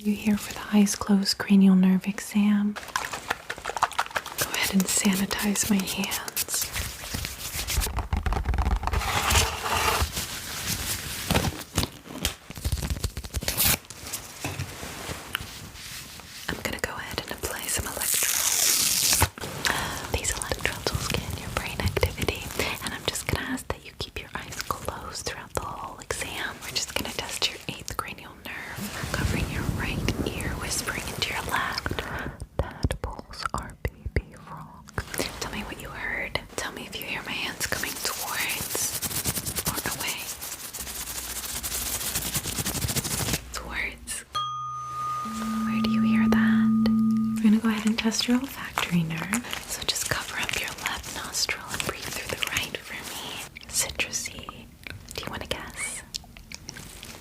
You here for the eyes closed cranial nerve exam. Go ahead and sanitize my hands. I'm going to go ahead and apply some electrodes. These electrodes will scan your brain activity, and I'm just going to ask that you keep your eyes closed throughout the whole exam. We're just going to test your 8th cranial nerve, covering your right ear, whispering into your left. Tadpoles are baby frogs. Tell me what you heard. Tell me if you hear my hands coming towards or away. Towards. Where do you hear that? We're going to go ahead and test your olfactory nerve. So just cover up your left nostril and breathe through the right for me. Citrusy. Do you want to guess?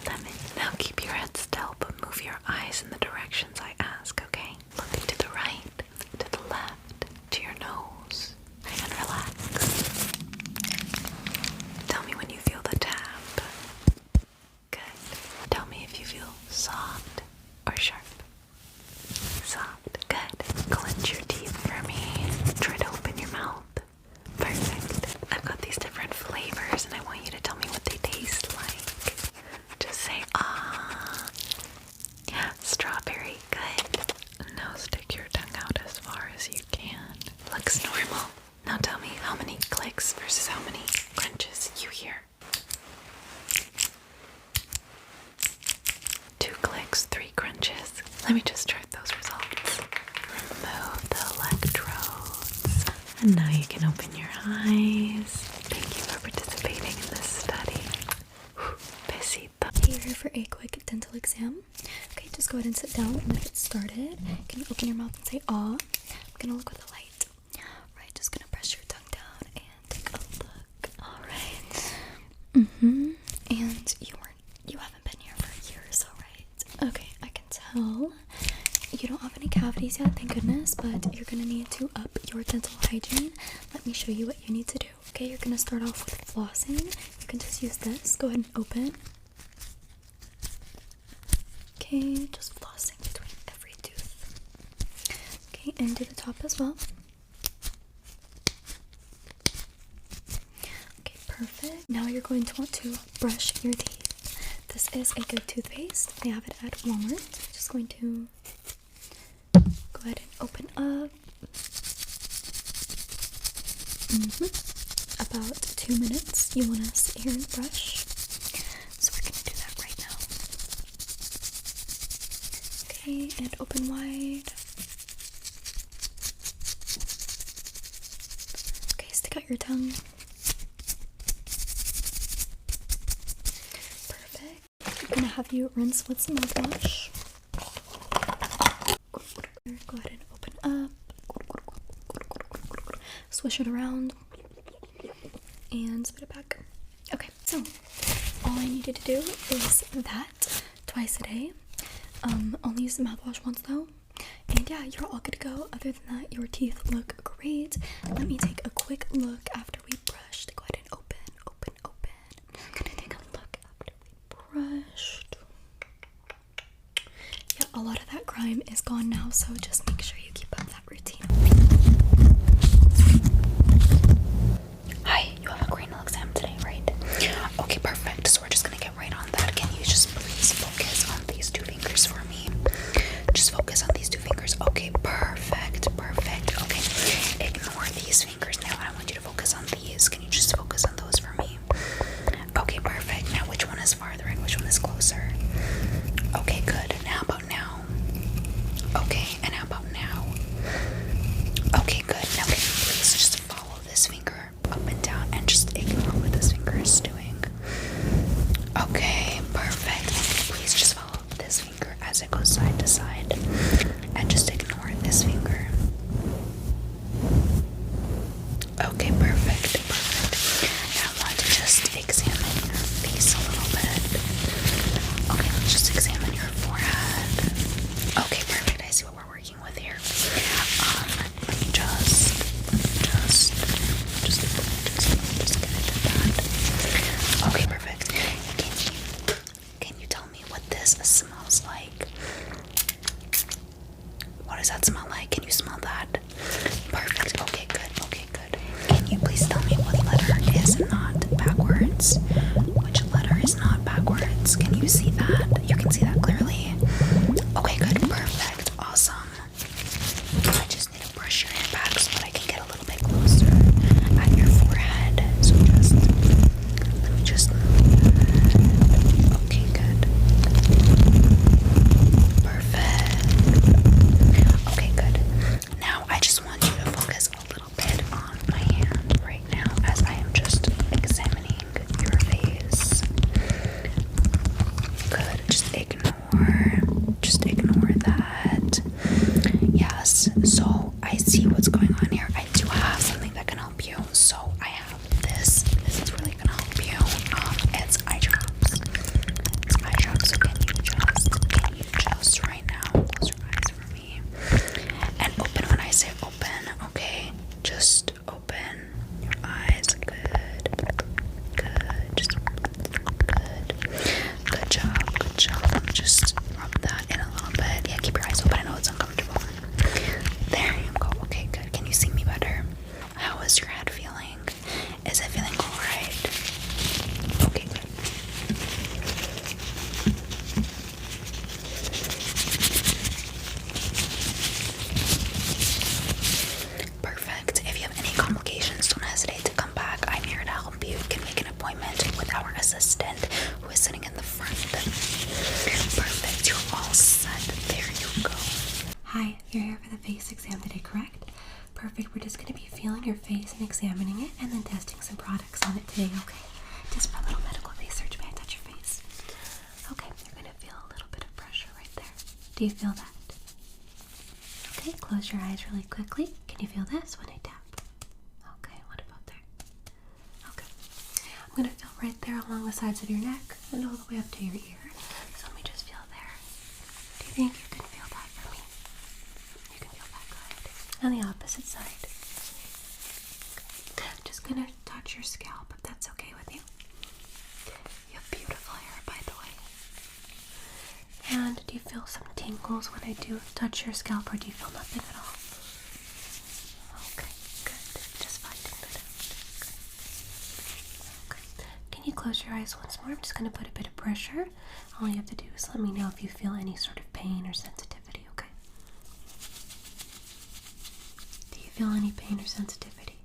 Lemon. Now keep your head still, but move your eyes in the directions I ask, okay? Looking to the right, to the left, to your nose, and relax. Tell me when you feel the tap. Good. Tell me if you feel soft or sharp. Soft. Good. Clench your teeth for me. Try to open your mouth. Perfect. I've got these different flavors, and I want you to tell me what they taste like. Just say, ah. Strawberry. Good. Now stick your tongue out as far as you can. Looks normal. Now tell me how many clicks versus how many crunches you hear. 2 clicks, 3 crunches. Let me just chart those results. Remove the electrodes. And now you can open your eyes. Thank you for participating in this study. Besito. Hey, you're here for a quick dental exam. Okay, just go ahead and sit down. I'm gonna get started. Can you open your mouth and say "ah"? I'm gonna look with the light. Right, just gonna press your tongue down and take a look. All right. And you haven't been here for years, all right? Okay, I can tell. You don't have any cavities yet, thank goodness, but you're gonna need to up your dental hygiene. Let me show you what you need to do. Okay, you're gonna start off with flossing. You can just use this. Go ahead and open. Okay, just flossing between every tooth. Okay, and do the top as well. Okay, perfect. Now you're going to want to brush your teeth. This is a good toothpaste. They have it at Walmart. Just going to go ahead and open up. About 2 minutes. You want to sit here and brush. So we're going to do that right now. Okay, and open wide. Okay, stick out your tongue. Perfect. I'm going to have you rinse with some mouthwash. Go ahead and open up. Swish it around. And spit it back. Okay, so all I needed to do is that twice a day. Only use the mouthwash once though. And yeah, you're all good to go. Other than that, your teeth look great. Let me take a quick look after we brushed. Go ahead and open. I'm gonna take a look after we brushed. Yeah, a lot of that grime is gone now, so just make sure you keep up that routine. Hi, you have a cranial exam today, right? Okay, perfect. So we're just gonna get right on that. Can you just please focus on these 2 fingers for me? Just focus on these 2 fingers. Okay, perfect. Okay, ignore these fingers now. I want you to focus on these. Can you just focus on those for me? Okay, perfect. Now which one is farther and which one is closer? Okay, good. And how about now? Okay, and how about now? Okay, good. Now can you please just follow this finger up and down and just ignore what this finger is doing? Okay, perfect. And can you please just follow this finger as it goes side to side and just ignore this finger? so I see what's going on here. I do have something that can help you. So I have this. This is really gonna help you. It's eye drops. It's eye drops. So can you just right now close your eyes for me and open when I say open? Okay, just open your eyes. Good. Just good. Good job. Good job. Just rub that in a little bit. Yeah, keep your eyes open. I know it's uncomfortable. There you go. Okay, good. Can you see me better? How is your head feeling? Is it feeling alright? Okay, good. Perfect. If you have any complications, don't hesitate to come back. I'm here to help you. You can make an appointment with our assistant who is sitting in the front. Perfect. You're all set. There you go. Hi, you're here for the face exam today, correct? Perfect. We're just going to be feeling your face and examining it and then testing some products on it today, okay? Just for a little medical research. May I touch your face? Okay, you're going to feel a little bit of pressure right there. Do you feel that? Okay, close your eyes really quickly. Can you feel this when I tap? Okay, what about there? Okay. I'm going to feel right there along the sides of your neck and all the way up to your ear. So let me just feel there. Do you think you can feel that for me? You can feel that good. On the opposite side. I'm just going to touch your scalp if that's okay with you. You have beautiful hair, by the way. And do you feel some tingles when I do touch your scalp, or do you feel nothing at all? Okay, good. Just finding that out. Okay. Can you close your eyes once more? I'm just going to put a bit of pressure. All you have to do is let me know if you feel any sort of pain or sensitivity, okay? Do you feel any pain or sensitivity?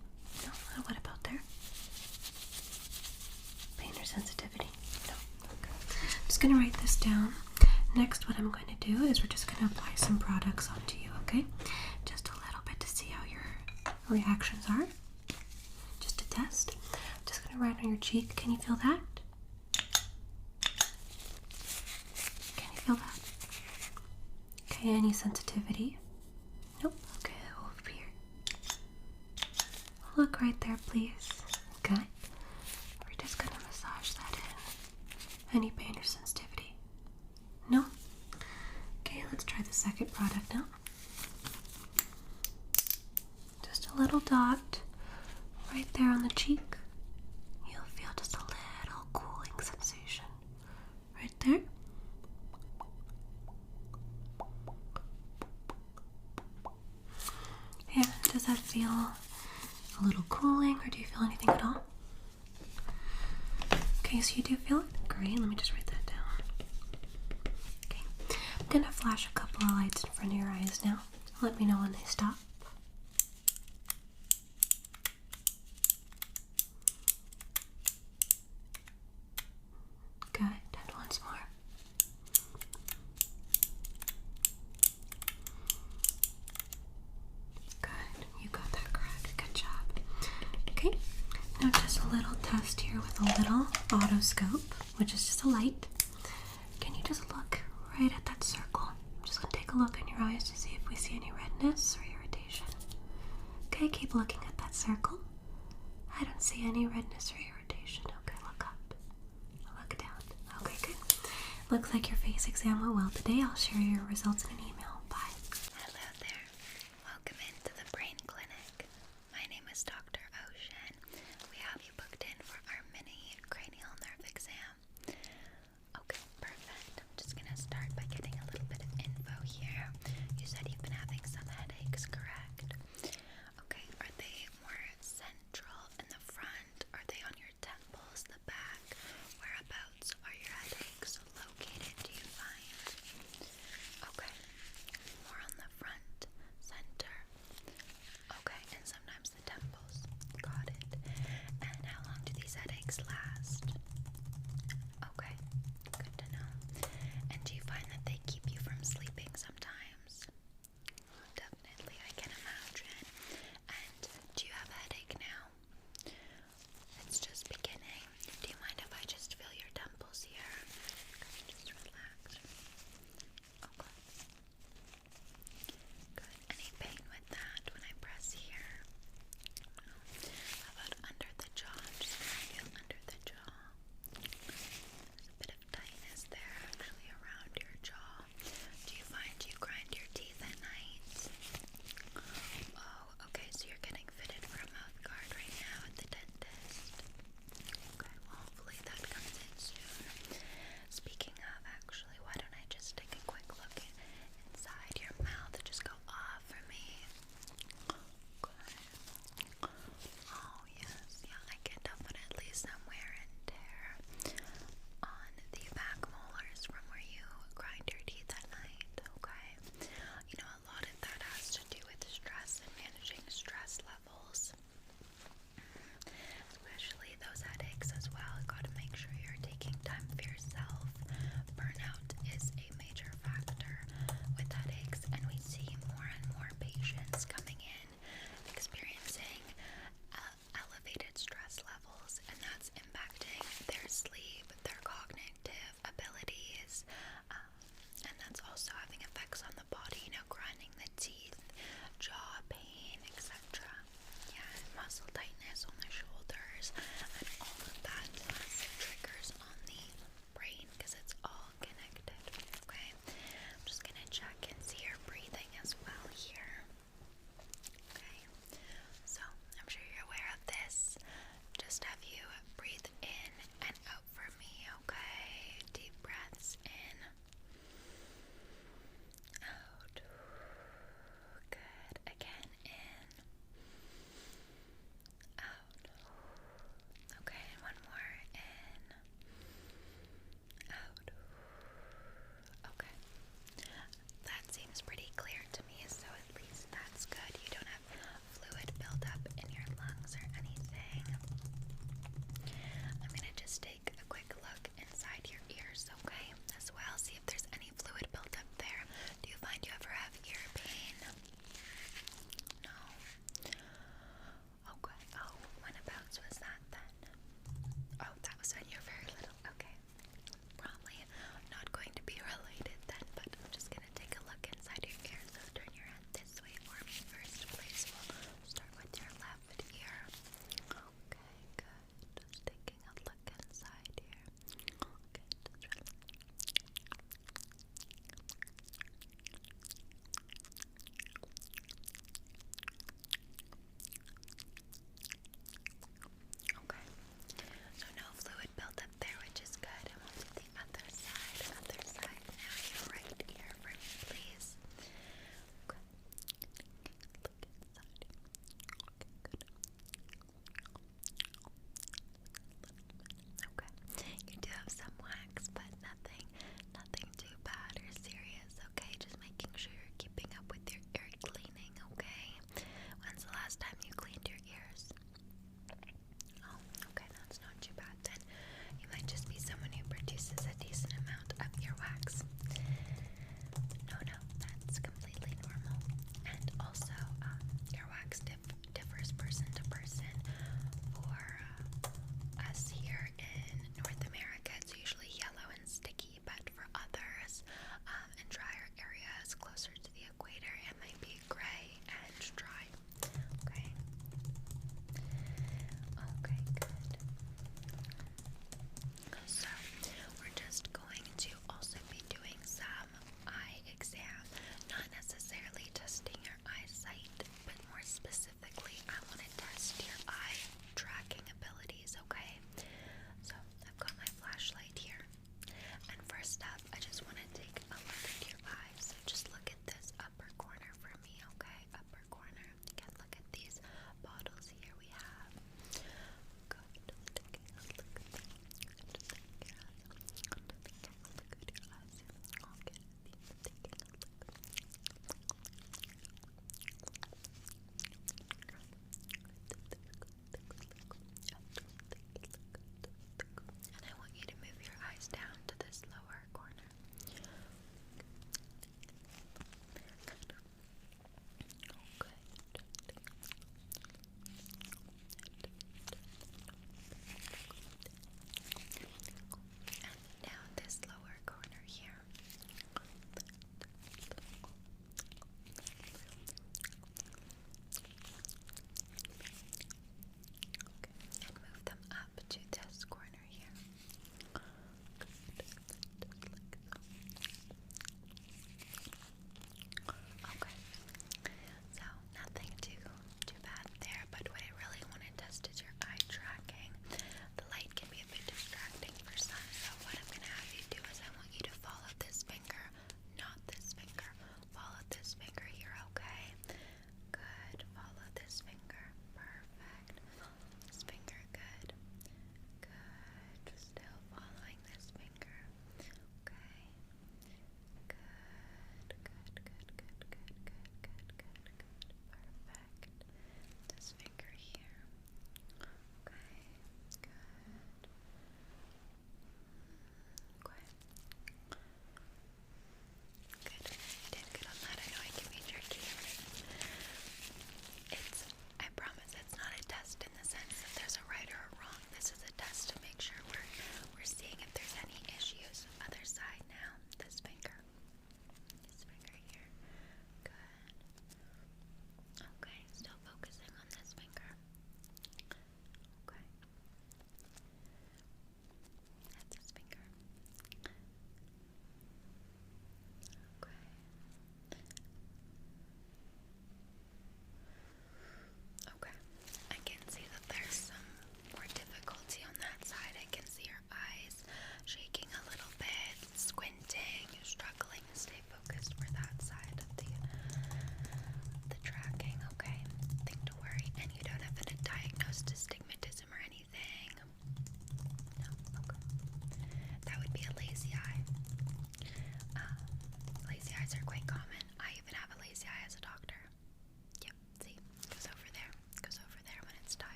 No? What about there? Pain or sensitivity? No? Okay. I'm just going to write this down. Next, what I'm going to do is we're just going to apply some products onto you, okay? Just a little bit to see how your reactions are. Just a test. I'm just going to write on your cheek. Can you feel that? Can you feel that? Okay, any sensitivity? Nope. Okay, over here. Look right there, please. Good. We're just going to massage that in. Any pain or sensitivity? No? Okay, let's try the second product now. Just a little dot right there on the cheek. You'll feel just a little cooling sensation right there. Yeah, does that feel a little cooling, or do you feel anything at all? Okay, so you do feel it? Great, let me just write that down. Okay, I'm gonna flash a couple of lights in front of your eyes now. Let me know when they stop. Good, and once more. Good, you got that correct. Good job. Okay, now just a little test here with a little otoscope, which is just a light. Can you just look right at that circle? I'm just going to take a look in your eyes to see if we see any redness or irritation. Okay, keep looking at that circle. I don't see any redness or irritation. Okay, look up. Look down. Okay, good. Looks like your face exam went well today. I'll share your results in an email. Bye. Hello there. Welcome into the brain clinic. My name is Dr. Ocean. We have you booked in for our mini cranial nerve exam. Okay, perfect. I'm just gonna start by getting a little bit of info here. You said you've been having some headaches, correct? Okay, are they more central in the front? Are they on your temples, the back? Whereabouts are your headaches located, do you find? Okay, nerves, and all of that has triggers on the brain because it's all connected. Okay, I'm just gonna check and see your breathing as well here. Okay, so I'm sure you're aware of this. Just have you breathe in and out for me, okay? Deep breaths in, out. Good. Again, in, out.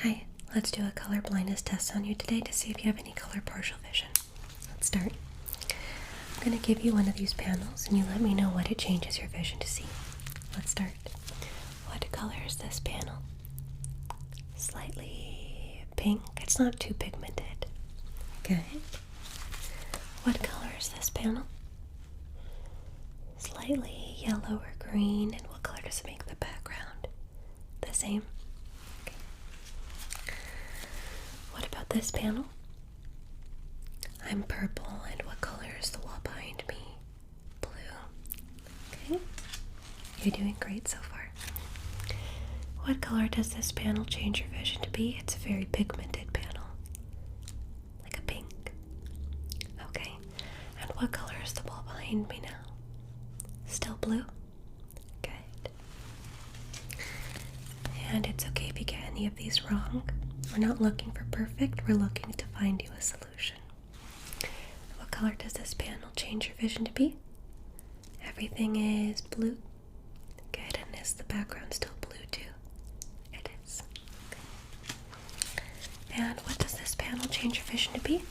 Hi, let's do a color blindness test on you today to see if you have any color partial vision. Let's start. I'm going to give you one of these panels and you let me know what it changes your vision to see. Let's start. What color is this panel? Slightly pink. It's not too pigmented. Good. What color is this panel? Slightly yellow or green. And what color does it make the background? The same. Okay. What about this panel? I'm purple. And what color is the wall behind me? Blue. Okay. You're doing great so far. What color does this panel change your vision to be? It's a very pigmented panel. Like a pink. Okay. And what color is the wall behind me now? Still blue? Good. And it's okay if you get any of these wrong. We're not looking for perfect, we're looking to find you a solution. What color does this panel change your vision to be? Everything is blue. Good, and is the background still blue too? It is. Okay. And what does this panel change your vision to be?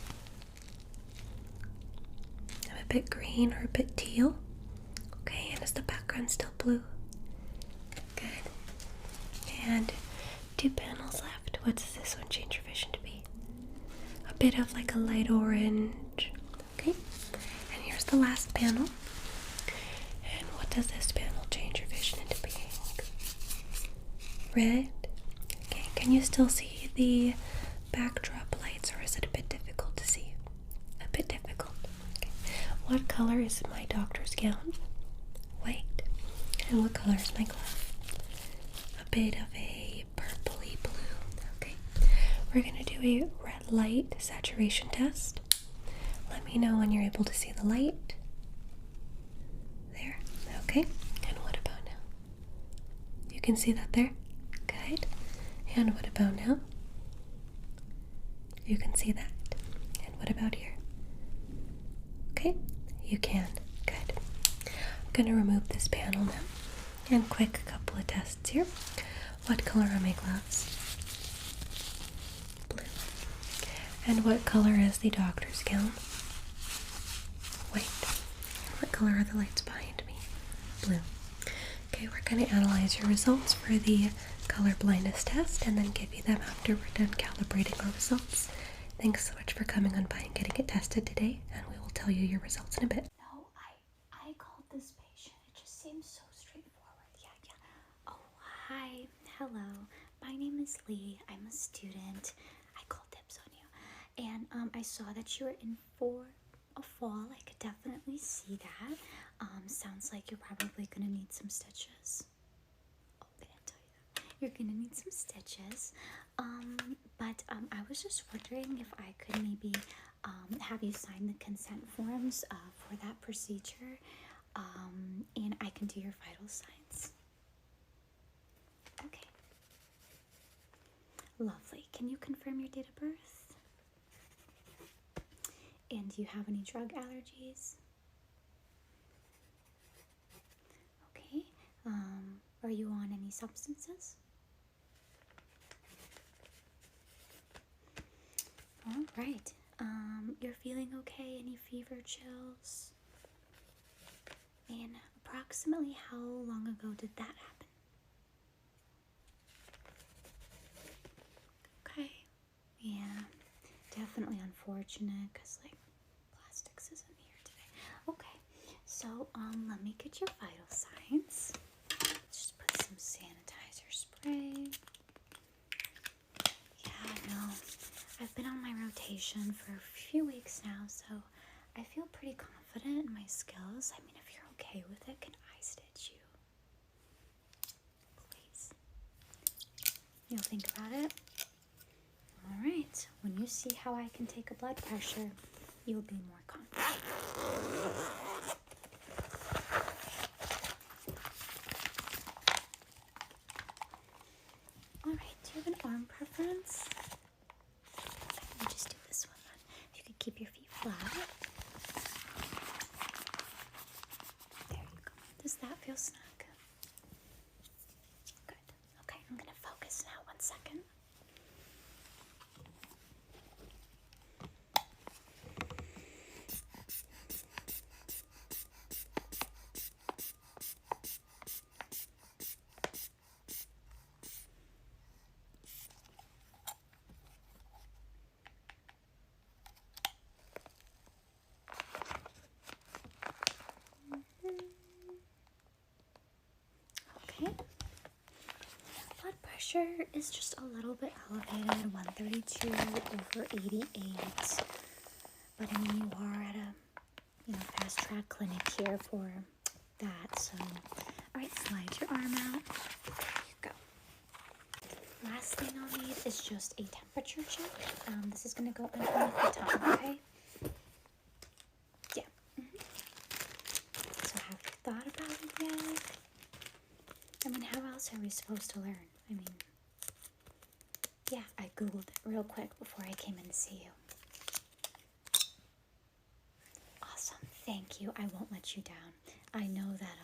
A bit green or a bit teal? Okay, and is the background still blue? Good. And 2 panels left. What does this one change your vision to be? A bit of like a light orange. Okay. And here's the last panel. And what does this panel change your vision into being? Red? Okay, can you still see the backdrop lights or is it a bit difficult to see? A bit difficult. Okay. What color is my doctor's gown? White. And what color is my glove? A bit of a purpley blue. Okay. We're going to do a red light saturation test. Let me know when you're able to see the light. There. Okay. And what about now? You can see that there? Good. And what about now? You can see that. And what about here? Okay. You can. Good. I'm going to remove this panel now. And quick couple of tests here. What color are my gloves? Blue. And what color is the doctor's gown? White. What color are the lights behind me? Blue. Okay, we're going to analyze your results for the color blindness test and then give you them after we're done calibrating our results. Thanks so much for coming on by and getting it tested today, and we will tell you your results in a bit. No, I called this patient. It just seems so straightforward. Yeah. Oh, hi. Hello. My name is Lee. I'm a student. I called dibs on you. And I saw that you were in for a fall. I could definitely see that. Sounds like you're probably gonna need some stitches. Oh, they didn't tell you that. You're gonna need some stitches. But I was just wondering if I could maybe have you sign the consent forms for that procedure, and I can do your vital signs. Okay. Lovely. Can you confirm your date of birth? And do you have any drug allergies? Okay. Are you on any substances? All right. You're feeling okay? Any fever, chills? And approximately how long ago did that happen? Okay. Yeah. Definitely unfortunate because like plastics isn't here today. Okay. So let me get your vital signs. Just put some sanitizer spray. Yeah, no. I've been on my rotation for a few weeks now, so I feel pretty confident in my skills. I mean, if you're okay with it, can I stitch you? Please. You'll think about it? Alright. When you see how I can take a blood pressure, you'll be more confident. Alright, do you have an arm preference? Let me just do this one then. If you could keep your feet flat. There you go. Does that feel snug? Good. Okay, I'm gonna focus now. 1 second. pressure is just a little bit elevated, 132 over 88. But I mean, you are at a fast track clinic here for that. So, all right, slide your arm out. There you go. Last thing I'll need is just a temperature check. This is gonna go underneath the tongue, okay? Yeah. So have you thought about it yet? I mean, how else are we supposed to learn? I mean, yeah, I Googled it real quick before I came in to see you. Awesome, thank you. I won't let you down. I know that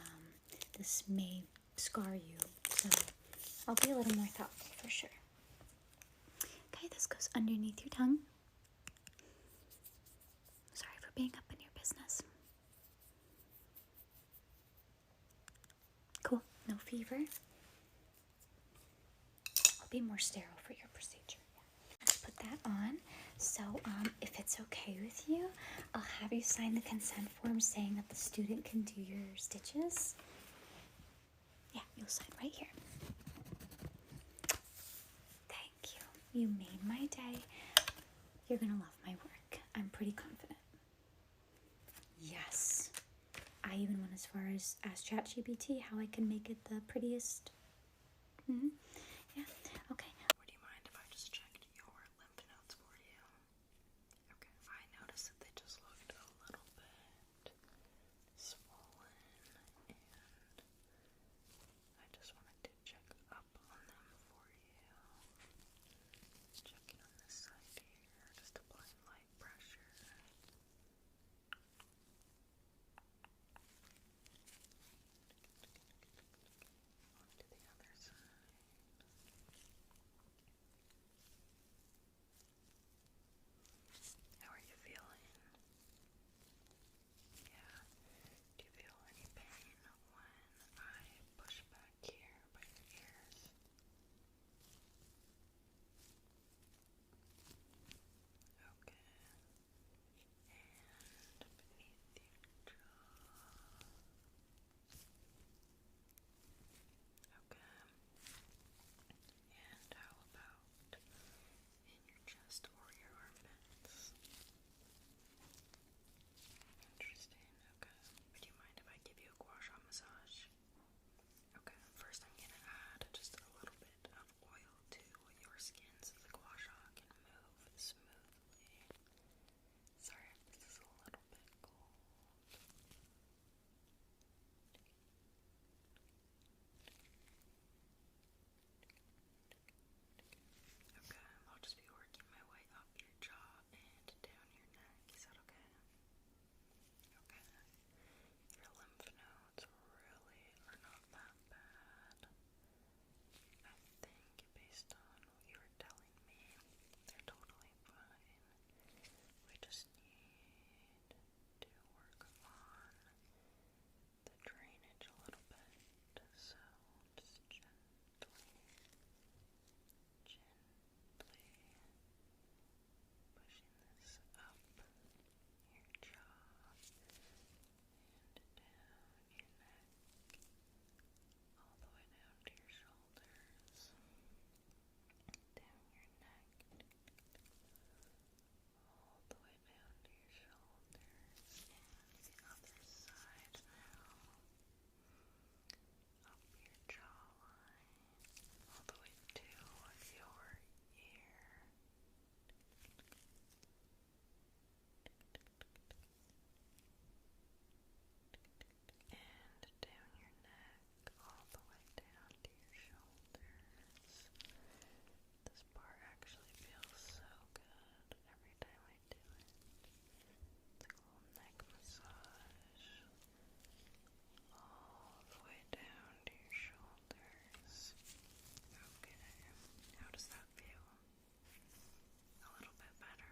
this may scar you, so I'll be a little more thoughtful for sure. Okay, this goes underneath your tongue. Sorry for being up in your business. Cool, no fever. I'll be more sterile for your procedure. Let's put that on. So, if it's okay with you, I'll have you sign the consent form saying that the student can do your stitches. Yeah, you'll sign right here. Thank you. You made my day. You're gonna love my work. I'm pretty confident. Yes. I even went as far as ask ChatGPT how I can make it the prettiest. Yeah. Okay. Would you mind if I just checked your lymph nodes for you? Okay. I noticed that they just looked a little bit swollen, and I just wanted to check up on them for you. Checking on this side here, just applying light pressure. Onto the other side. How are you feeling? Yeah. Do you feel any pain when I push back here by your ears? Okay. And beneath your jaw. Okay. And how about in your chest or your armpits? Interesting. Okay. Would you mind if I give you a gua sha massage? Okay. First, I'm gonna add just a little bit of oil to your skin so the gua sha can move smoothly. Sorry if this is a little bit cold. Okay, I'll just be working my way up your jaw and down your neck. Is that okay? Okay. Your lymph nodes really are not that bad. I think based on what you were telling me, they're totally fine. We just need to work on the drainage a little bit. So just gently pushing this up your jaw and down your neck, all the way down to your shoulders, down your neck, all the way down to your shoulders, and the other side now, up your jawline, all the way to your ear. And down your neck, all the way down to your shoulders. This part actually feels so good every time I do it. It's like a little neck massage. All the way down to your shoulders. Okay, how does that feel? A little bit better.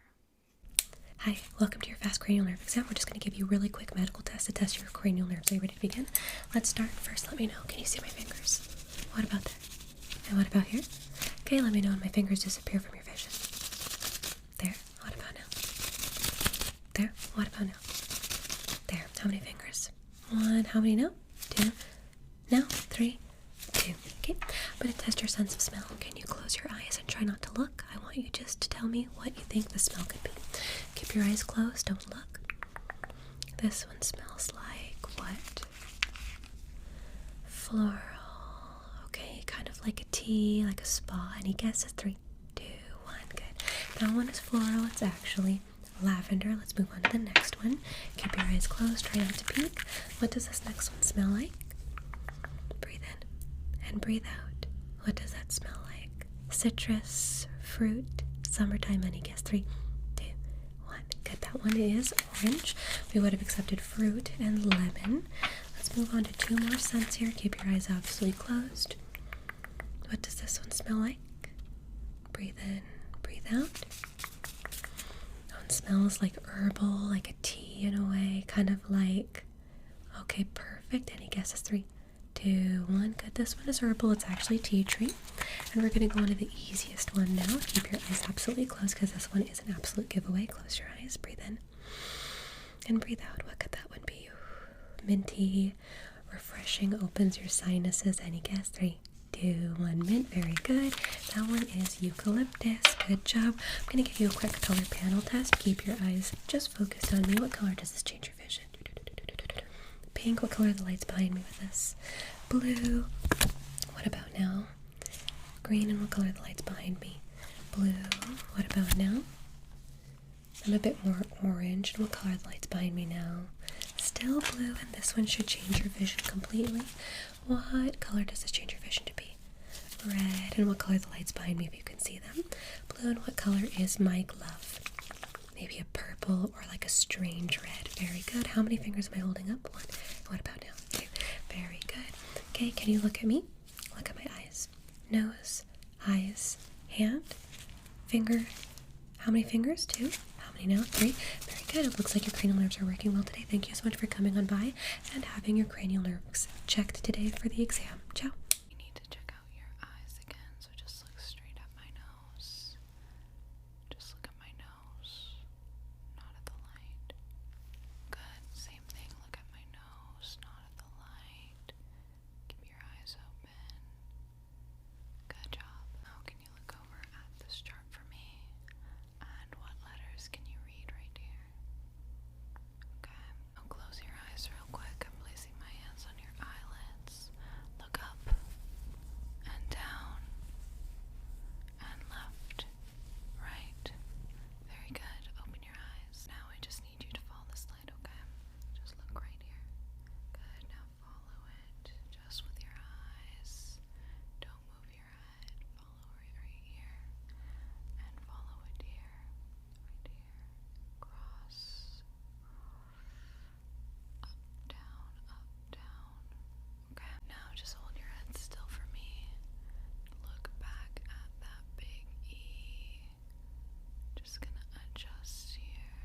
Hi, welcome to your fast cranial nerve exam. We're just going to give you a really quick medical test to test your cranial nerves. Are you ready to begin? Let's start. First, let me know. Can you see my fingers? What about there? And what about here? Okay, let me know when my fingers disappear from your vision. There. What about now? There. What about now? There. How many fingers? One. How many now? Two. Now. Three. Two. Okay. I'm going to test your sense of smell. Now, can you close your eyes and try not to look? I want you just to tell me what you think the smell could be. Keep your eyes closed, don't look. This one smells like what? Floral. Okay, kind of like a tea, like a spa. Any guesses? 3, 2, 1. Good. That one is floral. It's actually lavender. Let's move on to the next one. Keep your eyes closed. Try not to peek. What does this next one smell like? Breathe in and breathe out. What does that smell like? Citrus, fruit, summertime. Any guess? 3, 2, 1. Good. That one is orange. We would have accepted fruit and lemon. Let's move on to 2 more scents here. Keep your eyes absolutely closed. What does this one smell like? Breathe in, breathe out. That one smells like herbal, like a tea in a way, kind of like, okay, perfect. Any guesses? 3, 2, 1. Good. This one is herbal. It's actually tea tree. And we're going to go on to the easiest one now. Keep your eyes absolutely closed because this one is an absolute giveaway. Close your eyes, breathe in, and breathe out. What could that one be? Minty, refreshing, opens your sinuses. Any guess? 3, 2, 1. Mint. Very good. That one is eucalyptus. Good job. I'm going to give you a quick color panel test. Keep your eyes just focused on me. What color does this change your vision? Pink. What color are the lights behind me with this? Blue. What about now? Green. And what color are the lights behind me? Blue. What about now? I'm a bit more orange. And what color are the lights behind me now? Still blue, and this one should change your vision completely. What color does this change your vision to be? Red. And what color are the lights behind me if you can see them? Blue. And what color is my glove? Maybe a purple or like a strange red. Very good. How many fingers am I holding up? 1. What about now? 2. Very good. Okay, can you look at me? Look at my eyes. Nose, eyes, hand, finger. How many fingers? 2. How many now? 3. Very good. It looks like your cranial nerves are working well today. Thank you so much for coming on by and having your cranial nerves checked today for the exam. Ciao. You need to check out your eyes again, so just look straight at my nose. Just look at my nose, not at the light. Good. Same thing. Look at my nose, not at the light. Keep your eyes open. Good job. Now can you look over at this chart for me? And what letters can you read right here? Okay. Now close your eyes real quick. I'm placing my hands on your eyelids. Look up and down and left, right. Very good. Open your eyes. Now I just need you to follow this light, okay? Just look right here. Good. Now follow it just with your eyes. Don't move your head. Follow it right here. And follow it here. Right here. Cross. Up, down, up, down. Okay. Now just hold your head still for me. Look back at that big E. Just gonna adjust here.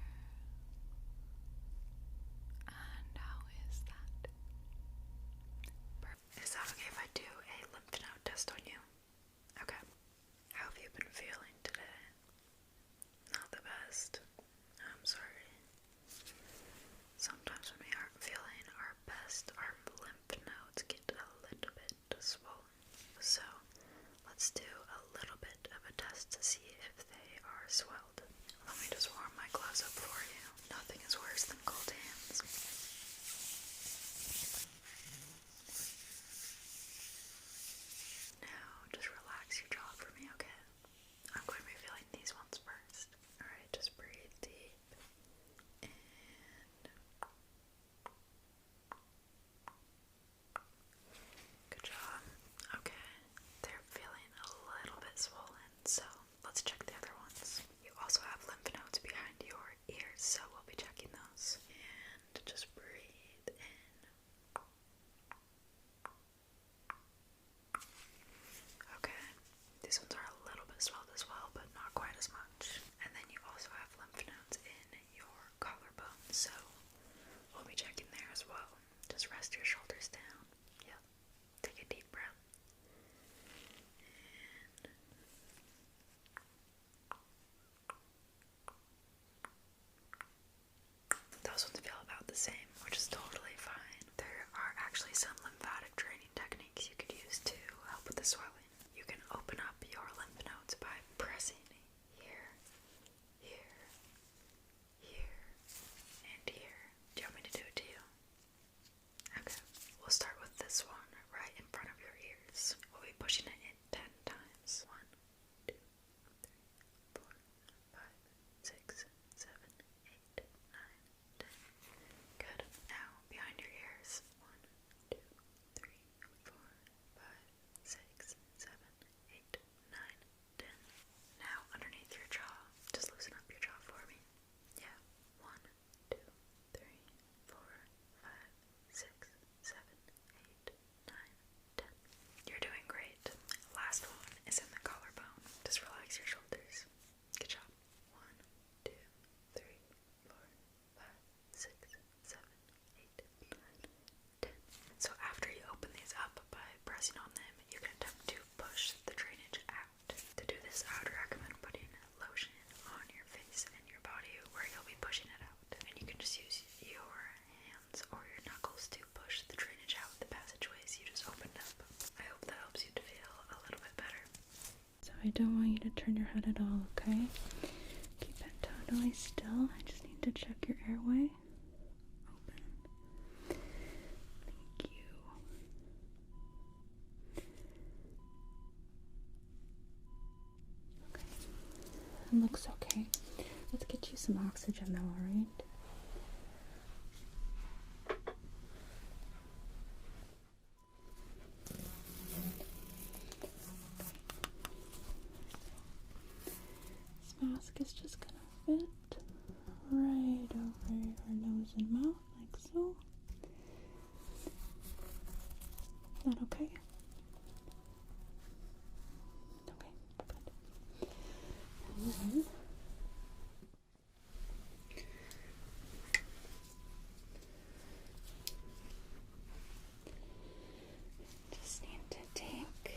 And how is that? Perfect. Is that okay if I do a lymph node test on you? Okay. How have you been feeling today? Not the best. I'm sorry. Sometimes when we aren't feeling our best, our lymph nodes get a little bit swollen. So let's do a little bit of a test to see if they are swelled. Let me just warm my gloves up for you. Nothing is worse than cold hands. Now just relax your jaw for me, okay? I'm going to be feeling these ones first. Alright, just breathe deep. And good job. Okay, they're feeling a little bit swollen, so let's check the other ones. You also have lymph nodes behind your ears, so we'll be checking those. And just breathe in. Okay, these ones are a little bit swelled as well, but not quite as much. And then you also have lymph nodes in your collarbone, so we'll be checking there as well. Just rest your shoulders down. Yep. Take a deep breath. And those ones feel about the same, which is totally fine. There are actually some lymphatic draining techniques you could use to help with the swelling. You can open up I don't want you to turn your head at all, okay? Keep it totally still. I just need to check your airway. Open. Thank you. Okay. It looks okay. Let's get you some oxygen though, alright? Mask is just gonna fit right over your nose and mouth, like so. Is that okay? Okay, good. And then just need to take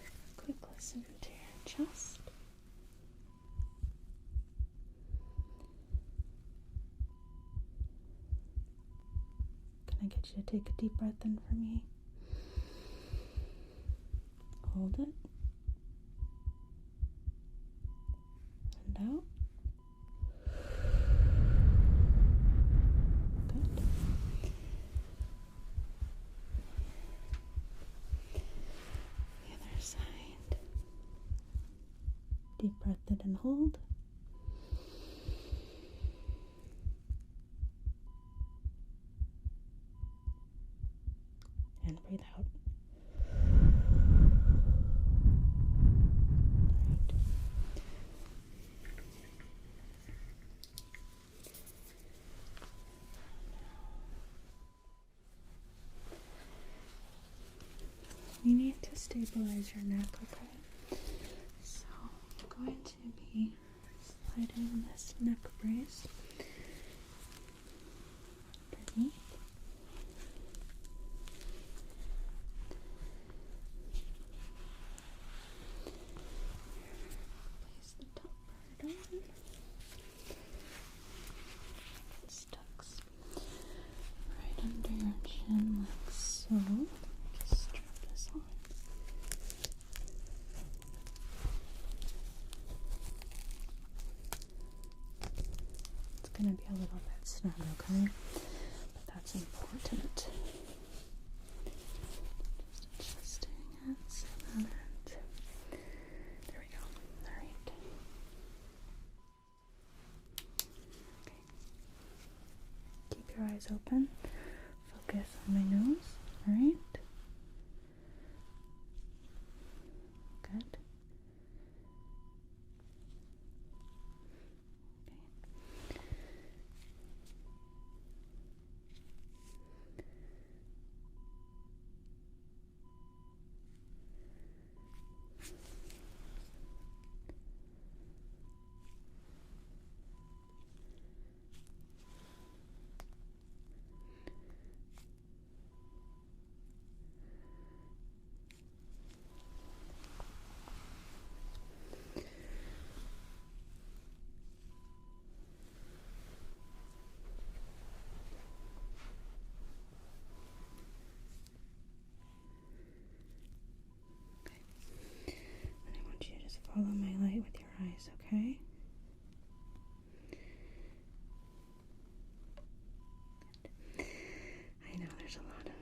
a quick listen to your chest. Can I get you to take a deep breath in for me? Hold it. And out. Good. The other side. Deep breath in and hold. And breathe out. Alright. We need to stabilize your neck, okay? So I'm going to be sliding this neck brace underneath. Place the top part on. It stucks right under your chin like so. Just strap this on. It's gonna be a little bit snug, okay? But that's important. Just adjusting it so that there we go. Alright. Okay. Keep your eyes open. Focus on my nose. Alright. Good. And I want you to just follow my light with your eyes, okay? Good. I know there's a lot of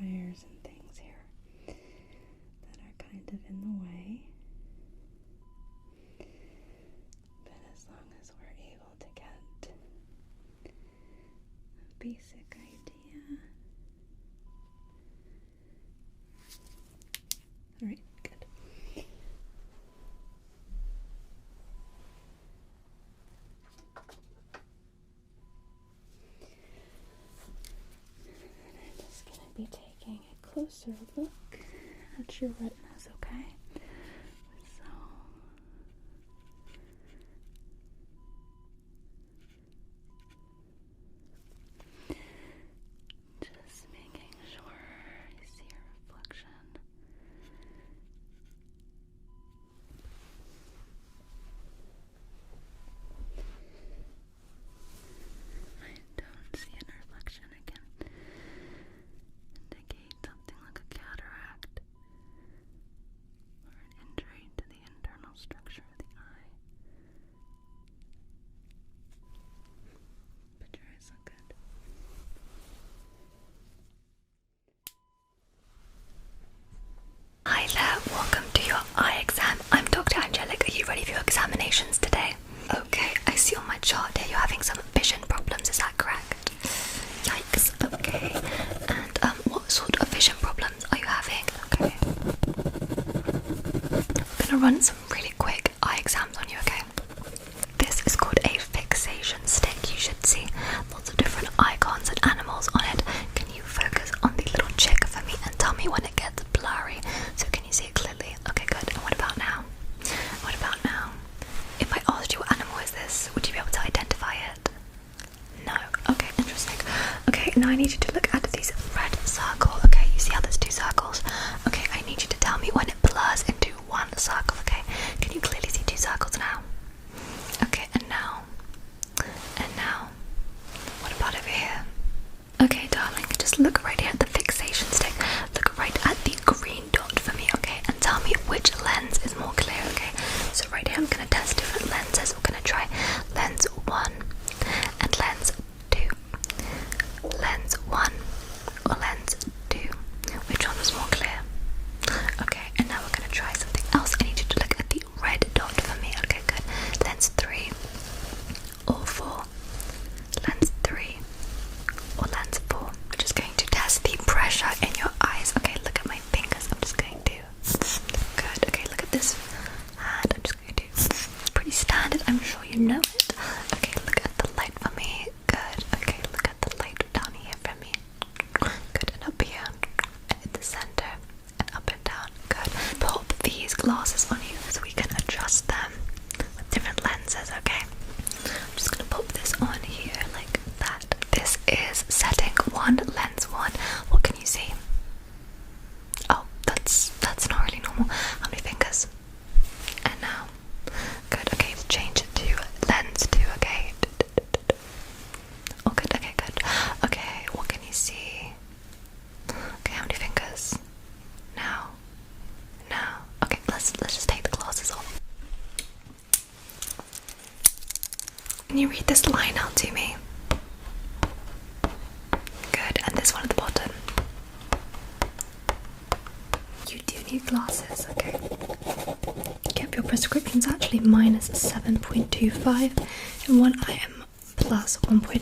wires and things here that are kind of in the way. But as long as we're able to get a basic idea. Alright, good. And I'm just going to be taking a closer look at your retinas, okay? So, just making sure I see your reflection. I don't see an reflection. I can indicate something like a cataract. run some really quick eye exams on you, okay? This is called a fixation stick. You should see lots of different icons and animals on it. Can you focus on the little chick for me and tell me when it gets blurry? So can you see it clearly? Okay, good. And what about now? What about now? If I asked you what animal is this, would you be able to identify it? No. Okay, interesting. Okay, now I need you to look at this red circle. Okay, you see how there's two circles? Okay, I need you to tell me when it blurs into one circle, okay? Can you clearly see two circles now? Okay, and now? And now? What about over here? Okay, darling, just look right here at the fixation stick. Look right at the green dot for me, okay? And tell me which lens is more clear, okay? So right here I'm gonna test different lenses. We're gonna try lens 1 and lens 2. Lens 1 or lens 2. Which one was more clear? Okay, and now we're gonna try something else. I need you to look at the red dot for me. Okay, good. Lens 3 or 4. Lens 3 or lens 4. We're just going to test the pressure in your eyes. Okay, look at my fingers. I'm just going to. Good. Okay, look at this hand. I'm just going to. It's pretty standard. I'm sure you know it. Okay, look at the light for me. Good. Okay, look at the light down here for me. Good. And up here. And in the center. And up and down. Good. Pop these glasses on you so we can adjust them with different lenses, okay? I'm just gonna pop this on here like that. This is setting 1, lens 1. What can you see? Oh, that's not really normal. How many fingers? And now. Good, okay, let's change it to lens 2, okay? Oh, good, okay, good. Okay, what can you see? Okay, how many fingers? Now. Okay, let's just take the glasses off. Can you read this line out to me? Good, and this one at the bottom. You do need glasses, okay? Yep, your prescription's actually minus 7.25 and one eye am plus 1.5.